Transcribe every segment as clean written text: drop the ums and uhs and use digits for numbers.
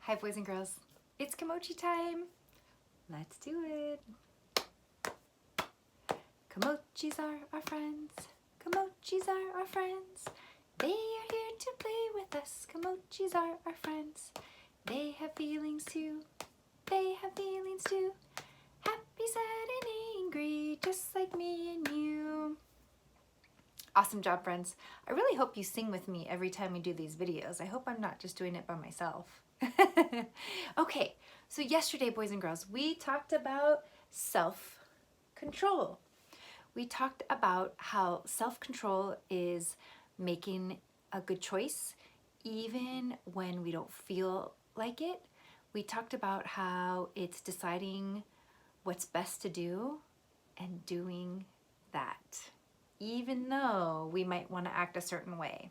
Hi boys and girls, it's Kimochi time. Let's do it. Kimochis are our friends. Kimochis are our friends. They are here to play with us. Kimochis are our friends. They have feelings too. They have feelings too. Happy, sad, and angry, just like me and you. Awesome job, friends. I really hope you sing with me every time we do these videos. I hope I'm not just doing it by myself. Okay, so yesterday, boys and girls, we talked about self-control. We talked about how self-control is making a good choice even when we don't feel like it. We talked about how it's deciding what's best to do and doing that, even though we might want to act a certain way.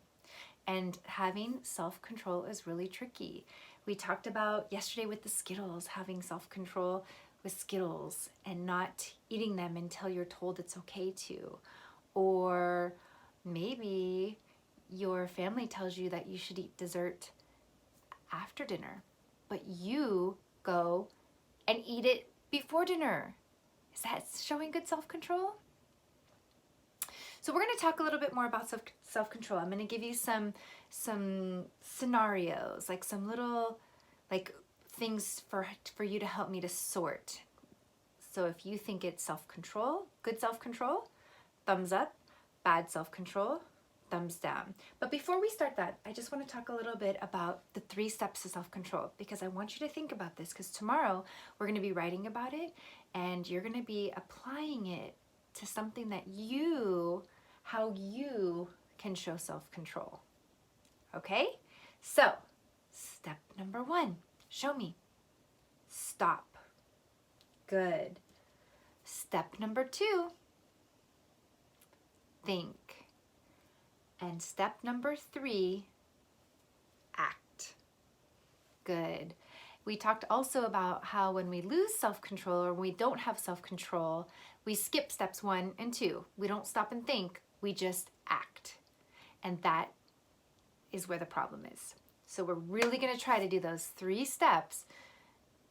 And having self-control is really tricky. We talked about yesterday with the Skittles, having self-control with Skittles and not eating them until you're told it's okay to. Or maybe your family tells you that you should eat dessert after dinner, but you go and eat it before dinner. Is that showing good self-control? So we're going to talk a little bit more about self-control. I'm going to give you some scenarios, like some little things for you to help me to sort. So if you think it's self-control, good self-control, thumbs up. Bad self-control, thumbs down. But before we start that, I just want to talk a little bit about the 3 steps to self-control, because I want you to think about this, because tomorrow we're going to be writing about it and you're going to be applying it to something that how you can show self-control. Okay? So, step number 1, show me. Stop. Good. Step number 2, think. And step number 3, act. Good. We talked also about how when we lose self-control or when we don't have self-control, we skip steps 1 and 2. We don't stop and think, we just act. And that is where the problem is. So we're really going to try to do those 3 steps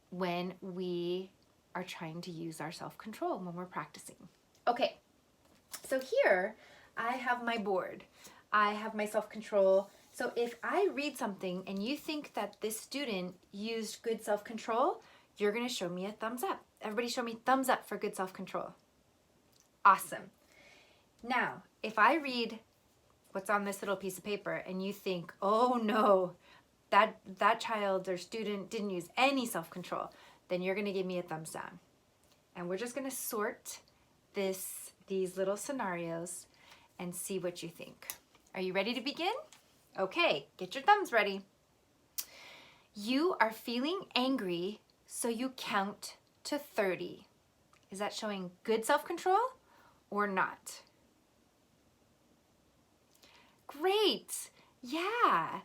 when we are trying to use our self-control, when we're practicing. Okay, so here I have my board. I have my self-control. So if I read something and you think that this student used good self-control, you're going to show me a thumbs up. Everybody show me thumbs up for good self-control. Awesome. Now, if I read what's on this little piece of paper and you think, oh no, that child or student didn't use any self-control, then you're going to give me a thumbs down. And we're just going to sort these little scenarios and see what you think. Are you ready to begin? Okay, get your thumbs ready. You are feeling angry, so you count to 30. Is that showing good self-control or not? Great, yeah.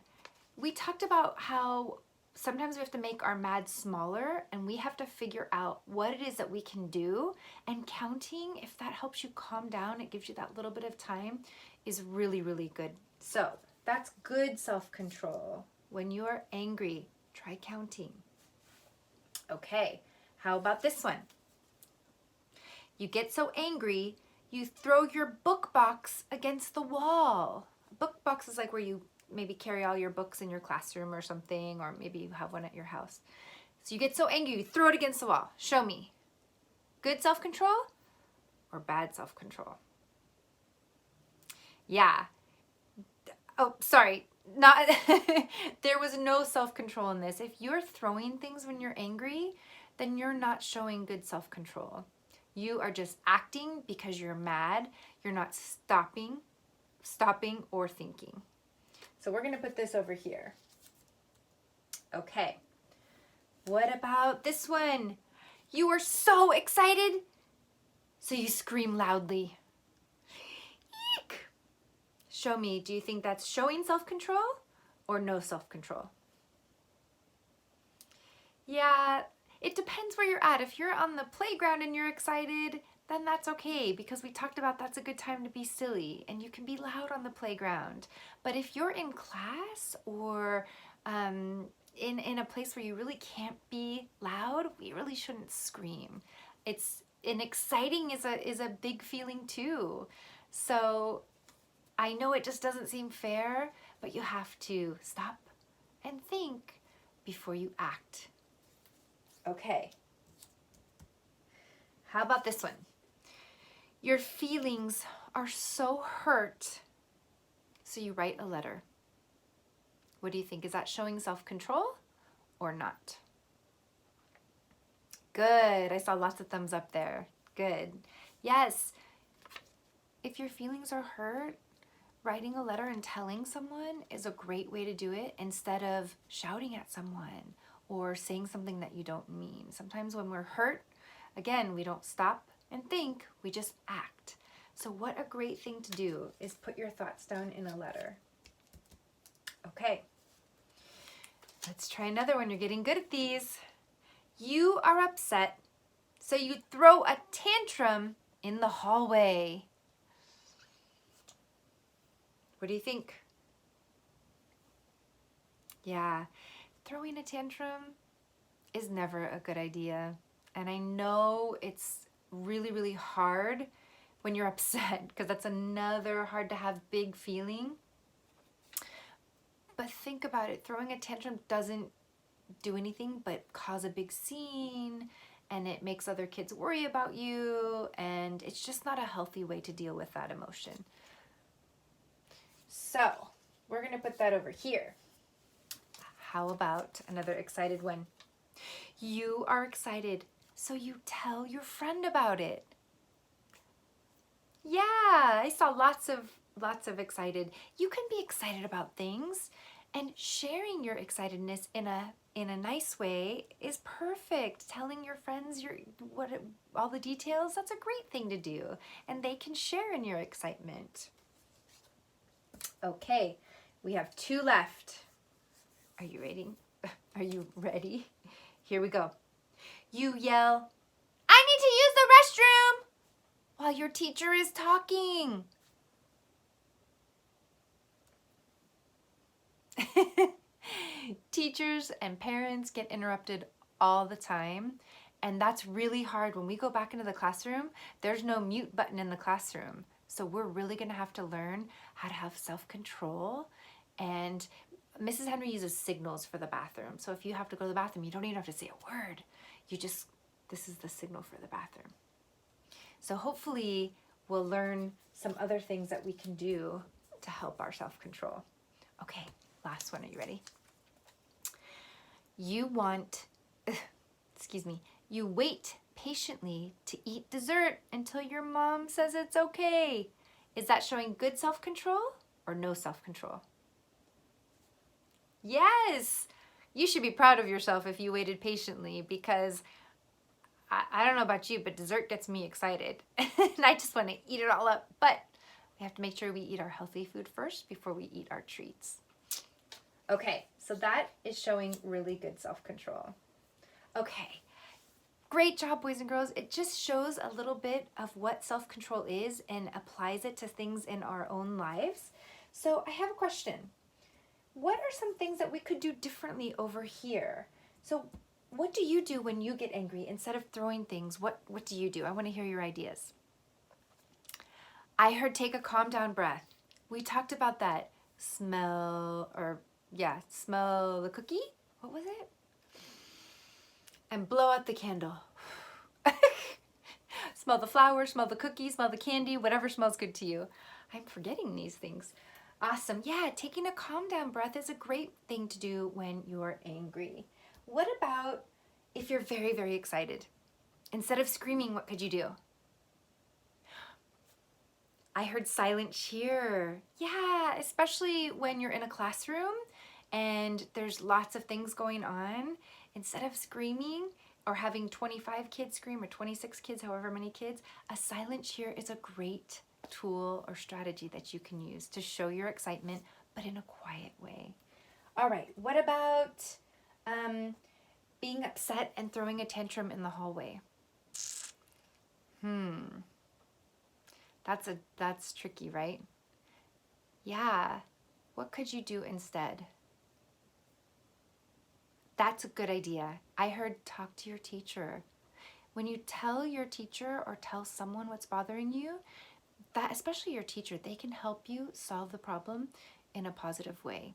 We talked about how sometimes we have to make our mad smaller and we have to figure out what it is that we can do, and counting, if that helps you calm down, it gives you that little bit of time, is really, really good. So that's good self-control. When you are angry, try counting. Okay, how about this one? You get so angry, you throw your book box against the wall. A book box is like where you maybe carry all your books in your classroom or something, or maybe you have one at your house. So you get so angry, you throw it against the wall. Show me. Good self-control or bad self-control? Yeah. Oh, sorry. Not there was no self-control in this. If you're throwing things when you're angry, then you're not showing good self-control. You are just acting because you're mad. You're not stopping or thinking. So we're going to put this over here. Okay. What about this one? You are so excited, so you scream loudly. Eek! Show me, do you think that's showing self-control or no self-control? Yeah, it depends where you're at. If you're on the playground and you're excited, then that's okay, because we talked about that's a good time to be silly and you can be loud on the playground. But if you're in class or in a place where you really can't be loud, we really shouldn't scream. Exciting is a big feeling too. So I know it just doesn't seem fair, but you have to stop and think before you act. Okay. How about this one? Your feelings are so hurt, so you write a letter. What do you think? Is that showing self-control or not? Good. I saw lots of thumbs up there. Good. Yes. If your feelings are hurt, writing a letter and telling someone is a great way to do it instead of shouting at someone or saying something that you don't mean. Sometimes when we're hurt, again, we don't stop and think, we just act. So what a great thing to do is put your thoughts down in a letter. Okay, let's try another one. You're getting good at these. You are upset, so you throw a tantrum in the hallway. What do you think? Yeah, throwing a tantrum is never a good idea. And I know it's really, really hard when you're upset, because that's another hard to have big feeling. But think about it, throwing a tantrum doesn't do anything but cause a big scene, and it makes other kids worry about you, and it's just not a healthy way to deal with that emotion. So we're gonna put that over here. How about another excited one? You are excited, so you tell your friend about it. Yeah, I saw lots of excited. You can be excited about things, and sharing your excitedness in a nice way is perfect. Telling your friends all the details, that's a great thing to do, and they can share in your excitement. Okay, we have 2 left. Are you ready? Are you ready? Here we go. You yell, "I need to use the restroom!" while your teacher is talking. Teachers and parents get interrupted all the time, and that's really hard. When we go back into the classroom, there's no mute button in the classroom. So we're really gonna have to learn how to have self-control, and Mrs. Henry uses signals for the bathroom. So if you have to go to the bathroom, you don't even have to say a word. This is the signal for the bathroom. So hopefully we'll learn some other things that we can do to help our self-control. Okay, last one, are you ready? You wait patiently to eat dessert until your mom says it's okay. Is that showing good self-control or no self-control? Yes, you should be proud of yourself if you waited patiently, because I don't know about you, but dessert gets me excited. And I just want to eat it all up. But we have to make sure we eat our healthy food first before we eat our treats. Okay, so that is showing really good self-control. Okay, great job, boys and girls. It just shows a little bit of what self-control is and applies it to things in our own lives. So I have a question. What are some things that we could do differently over here? So what do you do when you get angry? Instead of throwing things, what do you do? I want to hear your ideas. I heard take a calm down breath. We talked about that. Smell the cookie. What was it? And blow out the candle. Smell the flower, smell the cookie, smell the candy, whatever smells good to you. I'm forgetting these things. Awesome. Yeah, taking a calm down breath is a great thing to do when you're angry. What about if you're very, very excited? Instead of screaming, what could you do? I heard silent cheer. Yeah, especially when you're in a classroom and there's lots of things going on. Instead of screaming or having 25 kids scream or 26 kids, however many kids, a silent cheer is a great tool or strategy that you can use to show your excitement, but in a quiet way. All right, what about being upset and throwing a tantrum in the hallway? That's tricky, right? Yeah, what could you do instead? That's a good idea. I heard talk to your teacher. When you tell your teacher or tell someone what's bothering you, that especially your teacher, they can help you solve the problem in a positive way.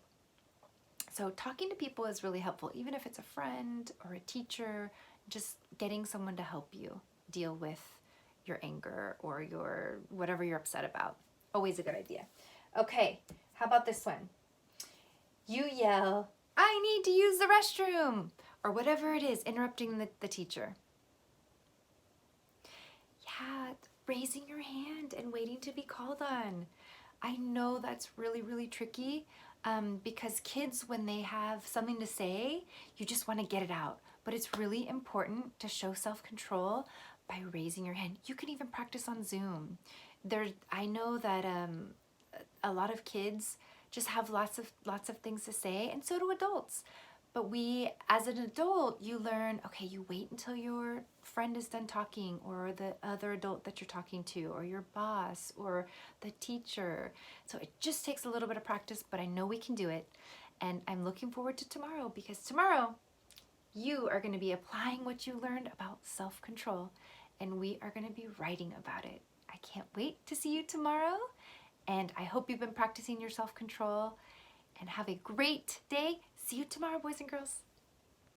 So talking to people is really helpful, even if it's a friend or a teacher, just getting someone to help you deal with your anger or your whatever you're upset about. Always a good idea. Okay, how about this one? You yell, "I need to use the restroom," or whatever it is, interrupting the teacher. Yeah, raising your hand and waiting to be called on. I know that's really, really tricky because kids, when they have something to say, you just want to get it out. But it's really important to show self-control by raising your hand. You can even practice on Zoom. I know that a lot of kids just have lots of things to say, and so do adults. But as an adult, you learn, okay, you wait until your friend is done talking, or the other adult that you're talking to, or your boss, or the teacher. So it just takes a little bit of practice, but I know we can do it. And I'm looking forward to tomorrow, because tomorrow you are going to be applying what you learned about self-control, and we are going to be writing about it. I can't wait to see you tomorrow, and I hope you've been practicing your self-control, and have a great day. See you tomorrow, boys and girls.